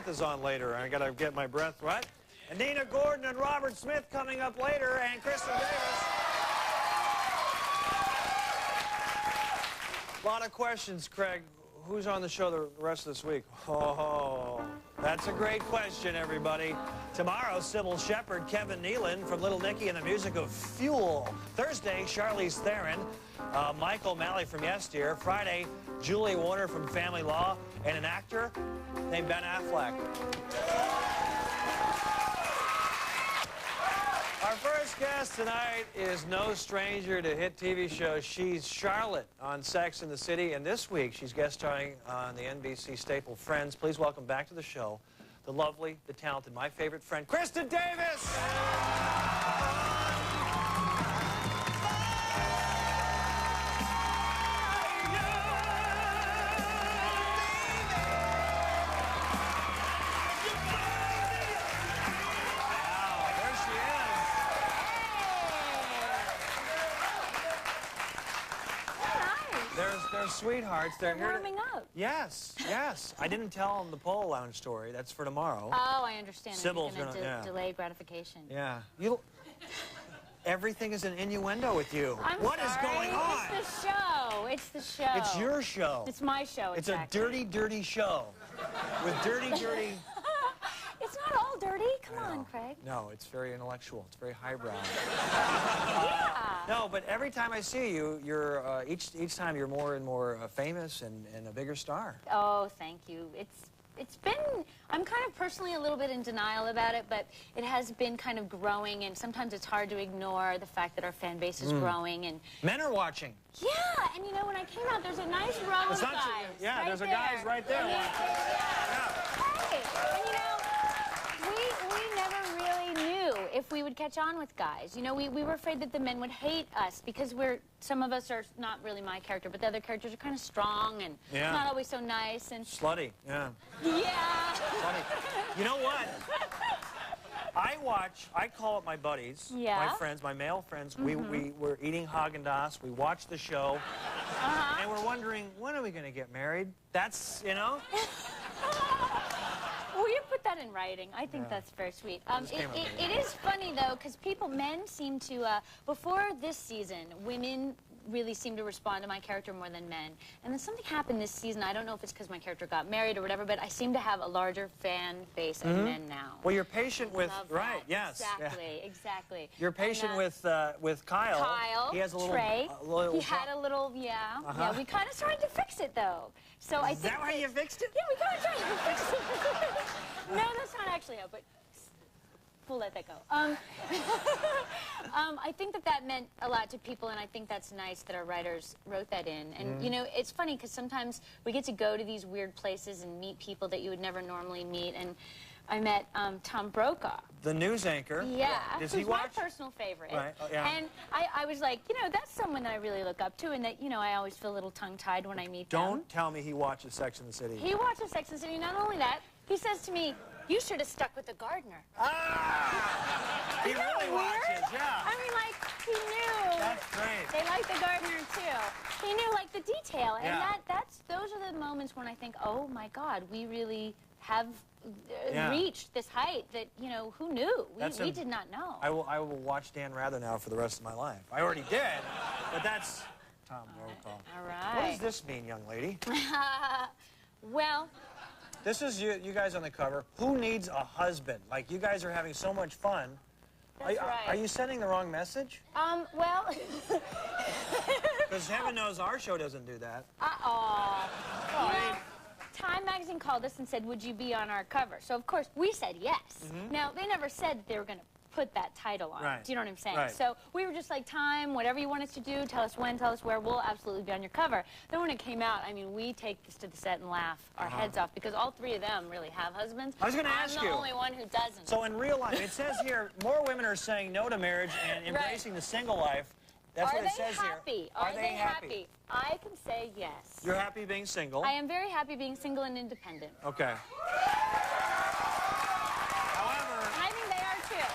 Smith is on later. I got to get my breath. What? And Nina Gordon and Robert Smith coming up later, and Kristin Davis. A lot of questions, Craig. Who's on the show the rest of this week? Oh, that's a great question, everybody. Tomorrow, Sybil Shepherd, Kevin Nealon from Little Nicky and the music of Fuel. Thursday, Charlize Theron, Michael Malley from Yesteryear. Friday, Julie Warner from Family Law, and an actor named Ben Affleck. Our first guest tonight is no stranger to hit TV shows. She's Charlotte on Sex and the City, and this week she's guest starring on the NBC staple Friends. Please welcome back to the show the lovely, the talented, my favorite friend, Kristin Davis! They're sweethearts. They're warming up. Yes, yes. I didn't tell them the pole lounge story. That's for tomorrow. Oh, I understand. Sybil's gonna delay gratification. Yeah. Everything is an innuendo with you. What is going on? It's the show. It's the show. It's your show. It's my show. It's a dirty, dirty show with dirty, dirty. It's not all dirty. Come on, Craig. No, it's very intellectual. It's very highbrow. Yeah. No, but every time I see you, you're each time you're more and more famous and a bigger star. Oh, thank you. It's been, I'm kind of personally a little bit in denial about it, but it has been kind of growing, and sometimes it's hard to ignore the fact that our fan base is growing. And men are watching. Yeah, and you know, when I came out, there's a nice row of guys. Yeah, right there's a guys right there. Yeah. Hey, and you know, we never really knew if we would catch on with guys. You know, we were afraid that the men would hate us because some of us are not really my character, but the other characters are kind of strong and not always so nice and slutty. Yeah. Yeah. Slutty. You know what? I call up my buddies, my friends, my male friends. We're eating Haagen-Dazs. We watch the show, and we're wondering, when are we going to get married? That's, you know. Will you put that in writing? I think that's very sweet. It is funny, though, because men seem to, before this season, women really seem to respond to my character more than men. And then something happened this season. I don't know if it's because my character got married or whatever, but I seem to have a larger fan base of men now. Well, you're patient with, yes. Exactly, exactly. You're patient with Kyle. Kyle, he has a little, Trey, he had a little, yeah, we kind of started to fix it, though. So I think that why you fixed it? Yeah, we kind of tried to fix it. No, that's not actually how, but we'll let that go. I think that meant a lot to people, and I think that's nice that our writers wrote that in. And, you know, it's funny because sometimes we get to go to these weird places and meet people that you would never normally meet. And I met Tom Brokaw. The news anchor. Yeah. Does he watch? My personal favorite. Right. Oh, yeah. And I was like, you know, that's someone that I really look up to, and that, you know, I always feel a little tongue-tied when I meet them. Don't tell me he watches Sex and the City. He watches Sex and the City. Not only that, he says to me, you should have stuck with the gardener. Ah! He really watches, yeah. I mean, like, he knew. That's great. They like the gardener, too. He knew, like, the detail. And those are the moments when I think, oh, my God, we really have reached this height that, you know, who knew? We did not know. I will watch Dan Rather now for the rest of my life. I already did, but that's Tom Brokaw. All right. What does this mean, young lady? Well... This is you guys on the cover. Who needs a husband? Like, you guys are having so much fun. That's right. Are you sending the wrong message? Well... Because heaven knows our show doesn't do that. Time Magazine called us and said, would you be on our cover? So, of course, we said yes. Now, they never said that they were going to put that title on. Right. Do you know what I'm saying? Right. So we were just like, Time, whatever you want us to do, tell us when, tell us where, we'll absolutely be on your cover. Then when it came out, I mean, we take this to the set and laugh our heads off because all three of them really have husbands. I was going to ask you. I'm the only one who doesn't. So in real life, it says here, more women are saying no to marriage and embracing the single life. That's what it says here. Are they happy? I can say yes. You're happy being single? I am very happy being single and independent. Okay. However... And I think they are too.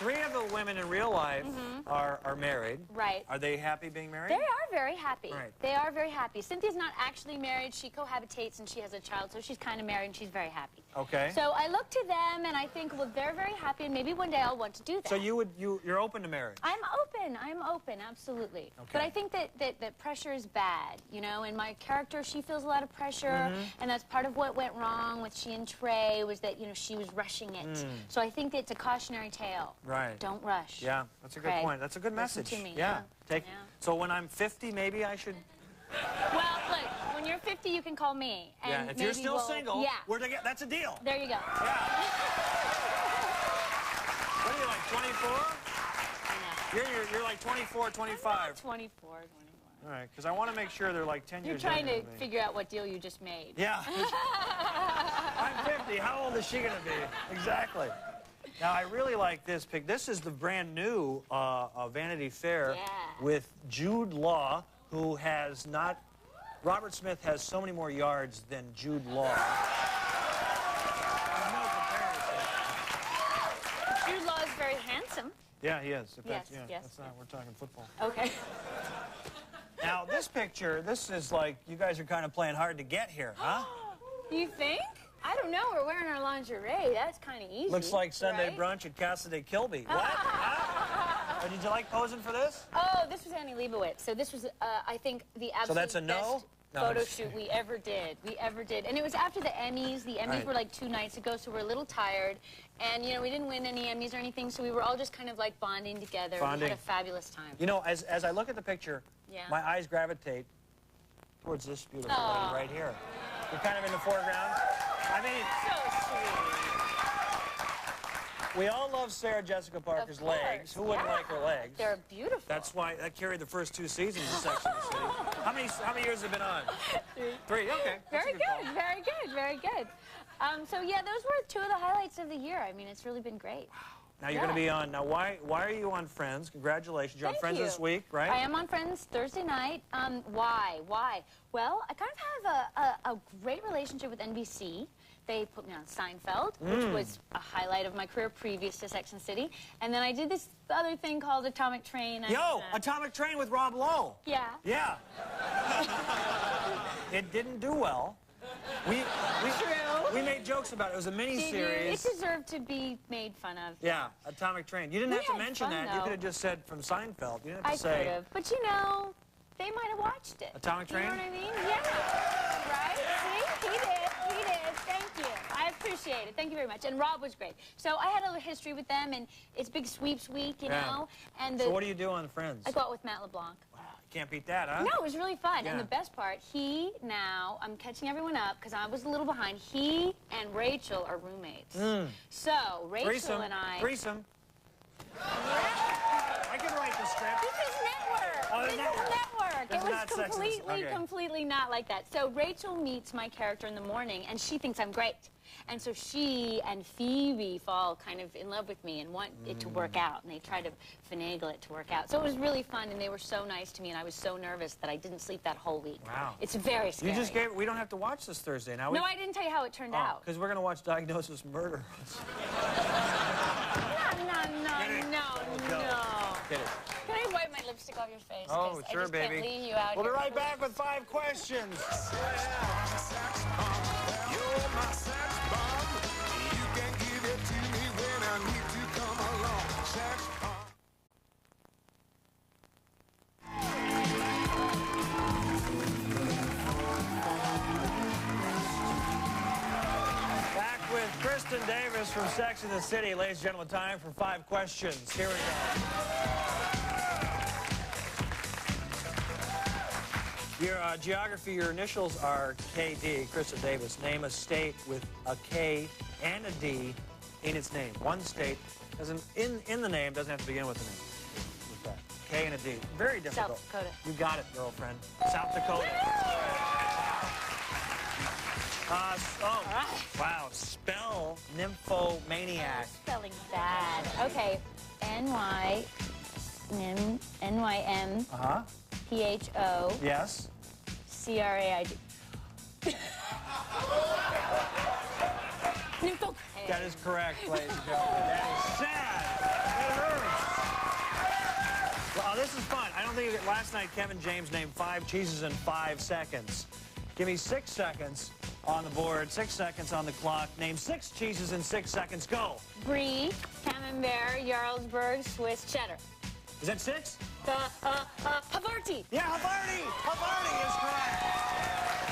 Three of the women in real life are married. Right. Are they happy being married? They are very happy. Right. They are very happy. Cynthia's not actually married. She cohabitates and she has a child, so she's kind of married and she's very happy. Okay. So I look to them, and I think, well, they're very happy, and maybe one day I'll want to do that. So you're open to marriage? I'm open, absolutely. Okay. But I think that pressure is bad, you know, and my character, she feels a lot of pressure, and that's part of what went wrong with she and Trey, was that, you know, she was rushing it. So I think it's a cautionary tale. Right. Don't rush. Yeah, that's a good point. That's a good message. Listen to me. Yeah. Yeah. So when I'm 50, maybe I should... Well, look, when you're 50, you can call me. And yeah, if you're still single, yeah. we're together. That's a deal. There you go. Yeah. What are you, like, 24? You're like 24, 25. 24. All right, because I want to make sure they're like 10 You're years trying younger to than me. figure out what deal you just made. Yeah. I'm 50. How old is she going to be? Exactly. Now, I really like this pic. This is the brand new Vanity Fair with Jude Law, who has not... Robert Smith has so many more yards than Jude Law. There's no comparison. Jude Law is very handsome. Yeah, he is. Yes. That's not, we're talking football. Okay. Now, this picture, this is like, you guys are kind of playing hard to get here, huh? You think? I don't know. We're wearing our lingerie. That's kind of easy. Looks like Sunday right? brunch at Casa de Kilby. What? Huh? Did you like posing for this? Oh, this was Annie Leibovitz. So this was, I think, the absolute that's a no? best No, photo shoot we ever did. And it was after the Emmys. The Emmys were like 2 nights ago, so we're a little tired. And, you know, we didn't win any Emmys or anything, so we were all just kind of like bonding together. We had a fabulous time. You know, as I look at the picture, my eyes gravitate towards this beautiful lady right here. You're kind of in the foreground. I mean... So sweet. We all love Sarah Jessica Parker's legs. Who wouldn't like her legs? They're beautiful. That's why that carried the first 2 seasons of Sex and the City. How many years have been on? 3. 3, okay. Very good. So yeah, those were 2 of the highlights of the year. I mean, it's really been great. Now you're going to be on. Now, why are you on Friends? Congratulations. You're on Friends this week, right? I am on Friends Thursday night. Why? Well, I kind of have a great relationship with NBC. They put me on Seinfeld, which was a highlight of my career previous to Sex and the City. And then I did this other thing called Atomic Train. Atomic Train with Rob Lowe. Yeah. Yeah. It didn't do well. We made jokes about it. It was a mini-series. It deserved to be made fun of. Yeah, Atomic Train. You didn't have to mention that. Though. You could have just said from Seinfeld. You didn't have to say... I could have. But, you know, they might have watched it. Atomic Train? You know what I mean? Yeah. Right? See? He did. Thank you. I appreciate it. Thank you very much. And Rob was great. So I had a little history with them, and it's Big Sweeps Week, you know. And so what do you do on Friends? I go out with Matt LeBlanc. Can't beat that, huh? No, it was really fun. Yeah. And the best part, I'm catching everyone up because I was a little behind. He and Rachel are roommates. So Rachel and I... Threesome. I can write the script. This is network. Oh, this is network. This It was not completely not like that. So Rachel meets my character in the morning, and she thinks I'm great. And so she and Phoebe fall kind of in love with me and want it to work out, and they try to finagle it to work out. So it was really fun, and they were so nice to me, and I was so nervous that I didn't sleep that whole week. Wow. It's very scary. You just we don't have to watch this Thursday now. No, I didn't tell you how it turned out. Because we're going to watch Diagnosis Murder. No. Can I wipe my lipstick off your face? Oh, sure, I just baby. Can't leave you out we'll here. be right back with 5 questions. Back with Kristin Davis from Sex and the City. Ladies and gentlemen, time for 5 questions. Here we go. Your geography, your initials are KD, Kristin Davis. Name a state with a K and a D in its name. One state doesn't in the name doesn't have to begin with the name. With that. K and a D. Very difficult. South Dakota. You got it, girlfriend. South Dakota. Wow. Spell nymphomaniac. Spelling bad. Okay. N-Y-M. P-H-O. Yes. C-R-A-I-D. That is correct, ladies and gentlemen. That is sad. That hurts. Well, this is fun. I don't think last night Kevin James named 5 cheeses in 5 seconds. Give me 6 seconds, on the board. 6 seconds on the clock. Name 6 cheeses in 6 seconds. Go. Brie, Camembert, Jarlsberg, Swiss cheddar. Is that 6? Havarti. Yeah, Havarti. Havarti is correct.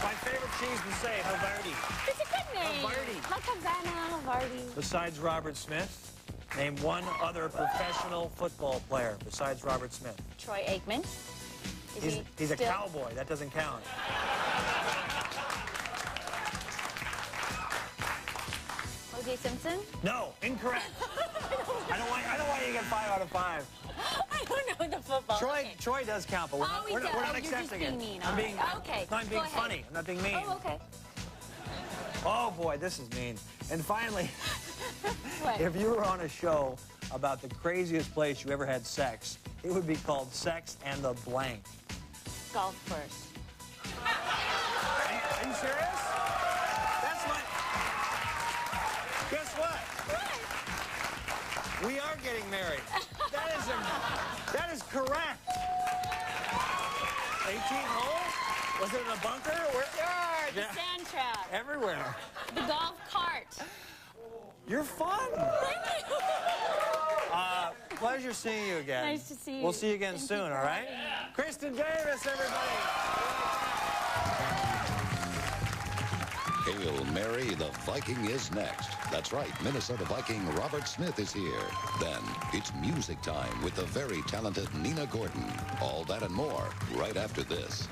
My favorite cheese to say, Havarti. It's a good name. Havarti. Like Havana, Havarti. Besides Robert Smith, name one other professional football player besides Robert Smith. Troy Aikman. He's a cowboy. That doesn't count. O.J. Simpson? No, incorrect. I don't want you to get 5 out of 5. I don't know the football. Troy does count, but we're not accepting it. You're just being mean. I'm being okay. No, I'm being funny. I'm not being mean. Oh, okay. Oh boy, this is mean. And finally, What? if you were on a show about the craziest place you ever had sex, it would be called Sex and the Blank. Golf course. Are you serious? That's what. Guess what? What? We are getting married. That is correct. 18 holes? Was it in a bunker? Where? Sure, the sand trap. Everywhere. The golf cart. You're fun. Pleasure seeing you again. Nice to see you. We'll see you again Thank soon, you all right? Kristin Davis, everybody. Hail Mary, the Viking is next. That's right, Minnesota Viking Robert Smith is here. Then, it's music time with the very talented Nina Gordon. All that and more right after this.